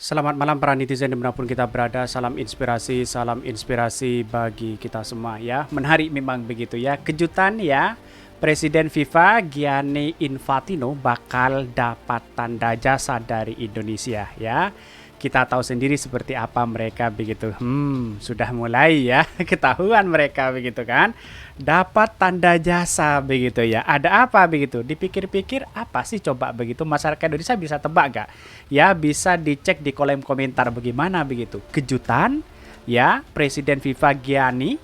Selamat malam para netizen dimanapun kita berada, salam inspirasi bagi kita semua ya. Menarik memang begitu ya, kejutan ya. Presiden FIFA Gianni Infantino bakal dapat tanda jasa dari Indonesia ya. Kita tahu sendiri seperti apa mereka begitu. Sudah mulai ya ketahuan mereka begitu kan. Dapat tanda jasa begitu ya. Ada apa begitu? Dipikir-pikir apa sih coba begitu? Masyarakat Indonesia bisa tebak gak? Ya bisa dicek di kolom komentar bagaimana begitu. Kejutan ya Presiden FIFA Gianni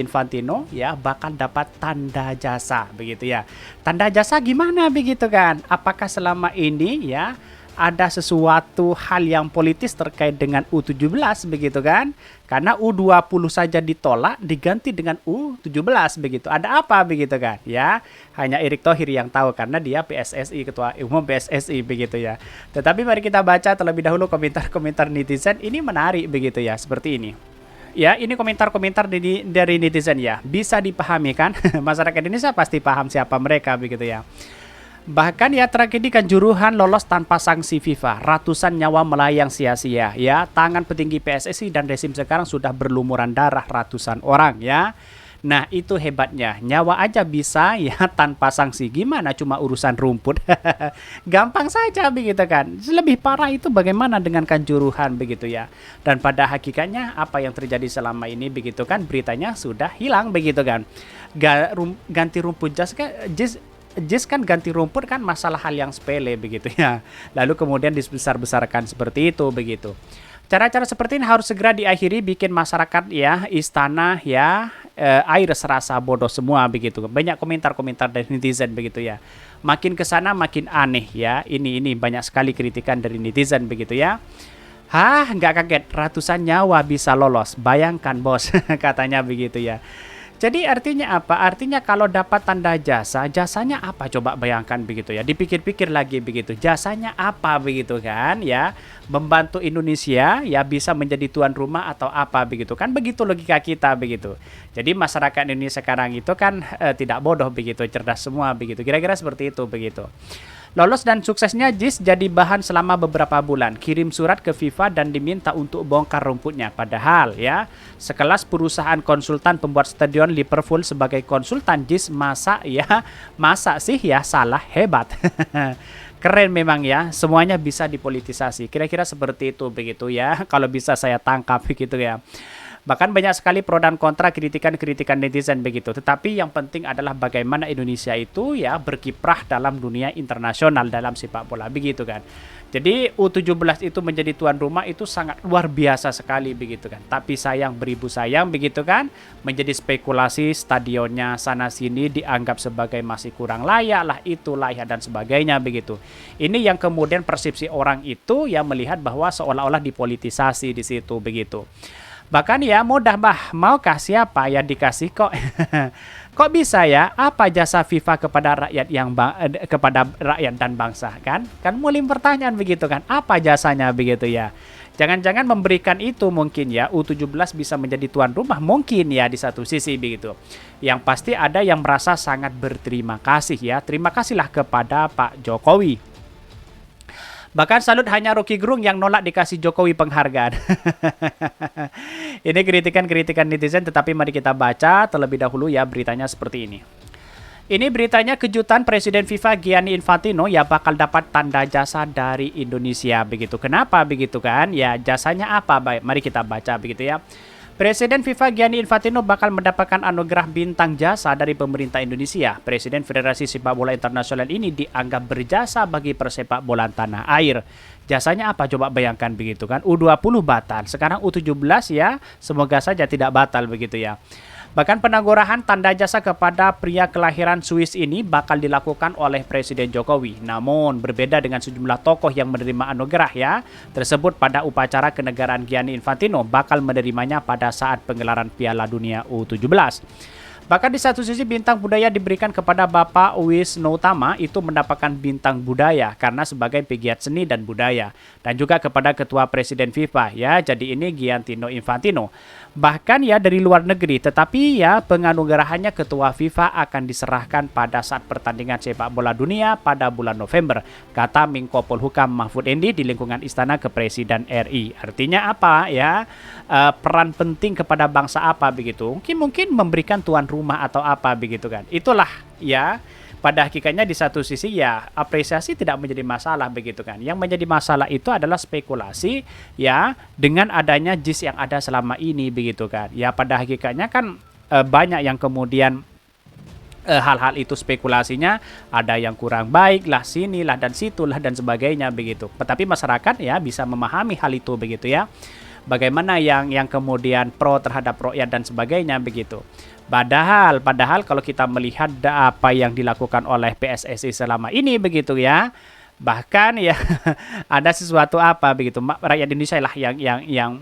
Infantino ya bakal dapat tanda jasa begitu ya. Tanda jasa gimana begitu kan? Apakah selama ini ya ada sesuatu hal yang politis terkait dengan U17 begitu kan? Karena U20 saja ditolak diganti dengan U17 begitu. Ada apa begitu kan? Ya, hanya Erick Thohir yang tahu karena dia PSSI, ketua umum PSSI begitu ya. Tetapi mari kita baca terlebih dahulu komentar-komentar netizen. Ini menarik begitu ya, seperti ini. Ya, ini komentar-komentar dari netizen ya. Bisa dipahami kan? Masyarakat Indonesia pasti paham siapa mereka begitu ya. Bahkan ya tragedi Kanjuruhan lolos tanpa sanksi FIFA, ratusan nyawa melayang sia-sia ya. Tangan petinggi PSSI dan rezim sekarang sudah berlumuran darah ratusan orang ya. Nah itu hebatnya, nyawa aja bisa ya tanpa sanksi. Gimana cuma urusan rumput? Gampang saja begitu kan. Lebih parah itu bagaimana dengan Kanjuruhan begitu ya. Dan pada hakikatnya apa yang terjadi selama ini begitu kan, beritanya sudah hilang begitu kan. Ganti rumput Jis kan ganti rumput kan masalah hal yang sepele begitu ya. Lalu kemudian dibesar-besarkan seperti itu begitu. Cara-cara seperti ini harus segera diakhiri, bikin masyarakat ya, istana ya, air serasa bodoh semua begitu. Banyak komentar-komentar dari netizen begitu ya. Makin kesana makin aneh ya. Ini banyak sekali kritikan dari netizen begitu ya. Hah, nggak kaget ratusan nyawa bisa lolos. Bayangkan bos, katanya begitu ya. Jadi artinya apa? Artinya kalau dapat tanda jasa, jasanya apa? Coba bayangkan begitu ya. Dipikir-pikir lagi begitu. Jasanya apa begitu kan ya? Membantu Indonesia ya bisa menjadi tuan rumah atau apa begitu kan? Begitu logika kita begitu. Jadi masyarakat Indonesia sekarang itu kan tidak bodoh begitu, cerdas semua begitu. Kira-kira seperti itu begitu. Lolos dan suksesnya JIS jadi bahan selama beberapa bulan. Kirim surat ke FIFA dan diminta untuk bongkar rumputnya. Padahal ya, sekelas perusahaan konsultan pembuat stadion Liverpool sebagai konsultan JIS masa sih ya salah hebat. Keren memang ya, semuanya bisa dipolitisasi. Kira-kira seperti itu begitu ya. Kalau bisa saya tangkap begitu ya. Bahkan banyak sekali pro dan kontra kritikan-kritikan netizen begitu. Tetapi yang penting adalah bagaimana Indonesia itu ya berkiprah dalam dunia internasional dalam sepak bola begitu kan. Jadi U17 itu menjadi tuan rumah itu sangat luar biasa sekali begitu kan. Tapi sayang beribu sayang begitu kan, menjadi spekulasi stadionnya sana sini dianggap sebagai masih kurang layak lah, itulah ya dan sebagainya begitu. Ini yang kemudian persepsi orang itu yang melihat bahwa seolah-olah dipolitisasi di situ begitu. Bahkan ya mudah maukah siapa ya dikasih kok. Kok bisa ya? Apa jasa FIFA kepada rakyat kepada rakyat dan bangsa kan? Kan mulai pertanyaan begitu kan. Apa jasanya begitu ya? Jangan-jangan memberikan itu mungkin ya U17 bisa menjadi tuan rumah mungkin ya di satu sisi begitu. Yang pasti ada yang merasa sangat berterima kasih ya. Terima kasihlah kepada Pak Jokowi. Bahkan salut hanya Rocky Gerung yang nolak dikasih Jokowi penghargaan. Ini kritikan-kritikan netizen, tetapi mari kita baca terlebih dahulu ya beritanya seperti ini. Ini beritanya kejutan Presiden FIFA Gianni Infantino ya bakal dapat tanda jasa dari Indonesia begitu. Kenapa begitu kan? Ya jasanya apa? Baik, mari kita baca begitu ya. Presiden FIFA Gianni Infantino bakal mendapatkan anugerah bintang jasa dari pemerintah Indonesia. Presiden Federasi Sepak Bola Internasional ini dianggap berjasa bagi persepak bolaan tanah air. Jasanya apa? Coba bayangkan begitu kan. U20 batal, sekarang U17 ya. Semoga saja tidak batal begitu ya. Bahkan penangguhan tanda jasa kepada pria kelahiran Swiss ini bakal dilakukan oleh Presiden Jokowi. Namun berbeda dengan sejumlah tokoh yang menerima anugerah ya tersebut pada upacara kenegaraan Gianni Infantino bakal menerimanya pada saat penggelaran Piala Dunia U17. Bahkan di satu sisi bintang budaya diberikan kepada Bapak Wisnu Tama itu mendapatkan bintang budaya karena sebagai pegiat seni dan budaya. Dan juga kepada Ketua Presiden FIFA ya, jadi ini Gianni Infantino. Bahkan ya dari luar negeri, tetapi ya penganugerahannya Ketua FIFA akan diserahkan pada saat pertandingan sepak bola dunia pada bulan November, kata Menko Polhukam Mahfud MD di lingkungan Istana Kepresiden RI. Artinya apa ya? Peran penting kepada bangsa apa begitu? Mungkin memberikan tuan rumah atau apa begitu kan? Itulah ya. Pada hakikatnya di satu sisi ya apresiasi tidak menjadi masalah begitu kan. Yang menjadi masalah itu adalah spekulasi ya dengan adanya JIS yang ada selama ini begitu kan. Ya pada hakikatnya kan banyak yang kemudian hal-hal itu spekulasinya ada yang kurang baik lah sinilah dan situlah dan sebagainya begitu. Tetapi masyarakat ya bisa memahami hal itu begitu ya. Bagaimana yang kemudian pro terhadap rakyat dan sebagainya begitu. Padahal kalau kita melihat apa yang dilakukan oleh PSSI selama ini begitu ya, bahkan ya ada sesuatu apa begitu rakyat Indonesia lah yang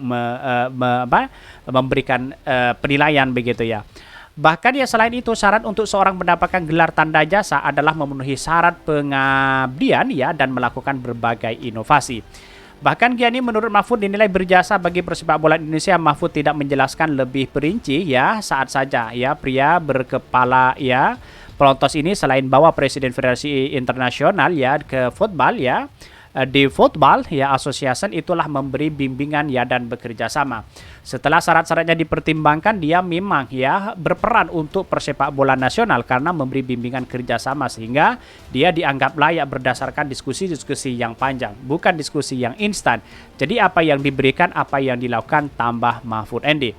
memberikan penilaian begitu ya. Bahkan ya selain itu syarat untuk seorang mendapatkan gelar tanda jasa adalah memenuhi syarat pengabdian ya dan melakukan berbagai inovasi. Bahkan Gianni menurut Mahfud dinilai berjasa bagi persepak bola Indonesia. Mahfud tidak menjelaskan lebih perinci ya saat saja ya pria berkepala ya pelontos ini selain bawa Presiden Federasi Internasional ya ke football ya di Football ya Association itulah memberi bimbingan ya dan bekerja sama. Setelah syarat-syaratnya dipertimbangkan dia memang ya berperan untuk persepak bola nasional karena memberi bimbingan kerjasama sehingga dia dianggap layak berdasarkan diskusi-diskusi yang panjang bukan diskusi yang instan. Jadi apa yang diberikan apa yang dilakukan tambah Mahfud MD.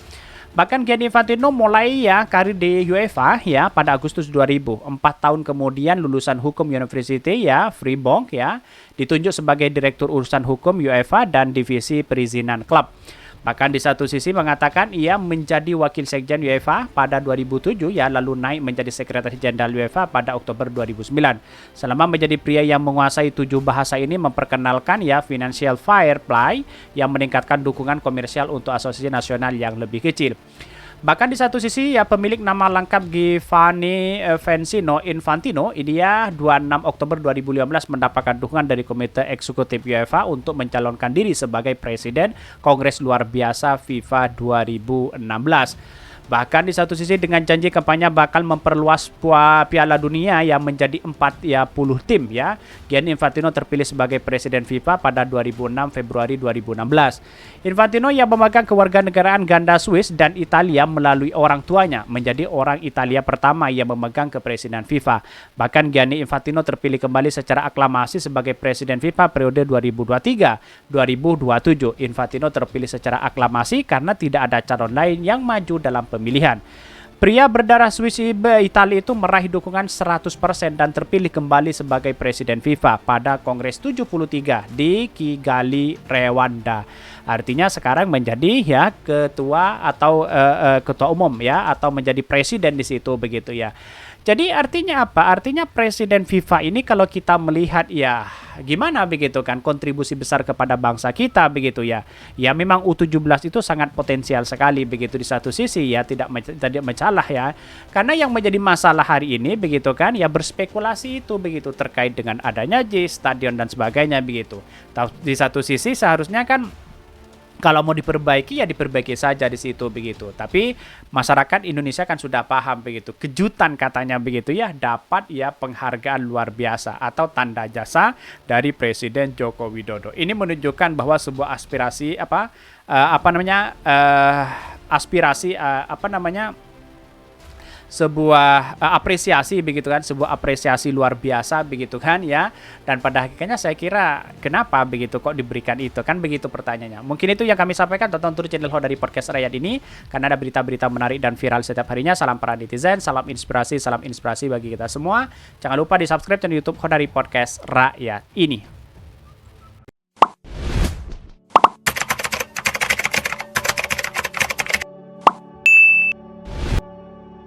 Bahkan Gianni Infantino mulai ya karir di UEFA ya pada Agustus 2000. 4 tahun kemudian lulusan hukum University ya Freiburg ya ditunjuk sebagai direktur urusan hukum UEFA dan divisi perizinan klub. Bahkan di satu sisi mengatakan ia menjadi wakil sekjen UEFA pada 2007 ya lalu naik menjadi sekretaris jenderal UEFA pada Oktober 2009. Selama menjadi pria yang menguasai 7 bahasa ini memperkenalkan ya financial fair play yang meningkatkan dukungan komersial untuk asosiasi nasional yang lebih kecil. Bahkan di satu sisi ya pemilik nama lengkap Gianni Infantino dia 26 Oktober 2015 mendapatkan dukungan dari Komite Eksekutif UEFA untuk mencalonkan diri sebagai Presiden Kongres Luar Biasa FIFA 2016. Bahkan di satu sisi dengan janji kampanye bakal memperluas Piala Dunia yang menjadi 40 tim ya. Gianni Infantino terpilih sebagai Presiden FIFA pada 2006 Februari 2016. Infantino yang memegang kewarganegaraan ganda Swiss dan Italia melalui orang tuanya menjadi orang Italia pertama yang memegang kepresidenan FIFA. Bahkan Gianni Infantino terpilih kembali secara aklamasi sebagai Presiden FIFA periode 2023-2027. Infantino terpilih secara aklamasi karena tidak ada calon lain yang maju dalam pemilihan. Pria berdarah Swiss Italia itu meraih dukungan 100% dan terpilih kembali sebagai Presiden FIFA pada Kongres 73 di Kigali, Rwanda. Artinya sekarang menjadi ya ketua atau ketua umum ya atau menjadi presiden di situ begitu ya. Jadi artinya apa? Artinya Presiden FIFA ini kalau kita melihat ya gimana begitu kan kontribusi besar kepada bangsa kita begitu ya. Ya memang U17 itu sangat potensial sekali begitu di satu sisi ya tidak masalah ya. Karena yang menjadi masalah hari ini begitu kan ya berspekulasi itu begitu terkait dengan adanya JIS, stadion dan sebagainya begitu. Di satu sisi seharusnya kan kalau mau diperbaiki ya diperbaiki saja di situ begitu. Tapi masyarakat Indonesia kan sudah paham begitu. Kejutan katanya begitu ya dapat ya penghargaan luar biasa atau tanda jasa dari Presiden Joko Widodo. Ini menunjukkan bahwa sebuah aspirasi sebuah apresiasi begitu kan, sebuah apresiasi luar biasa begitu kan ya. Dan pada hakikatnya saya kira kenapa begitu kok diberikan itu kan begitu pertanyaannya. Mungkin itu yang kami sampaikan. Tonton terus channel Ho dari Podcast Rakyat ini karena ada berita-berita menarik dan viral setiap harinya. Salam para netizen, salam inspirasi bagi kita semua. Jangan lupa di subscribe channel YouTube Ho dari Podcast Rakyat ini.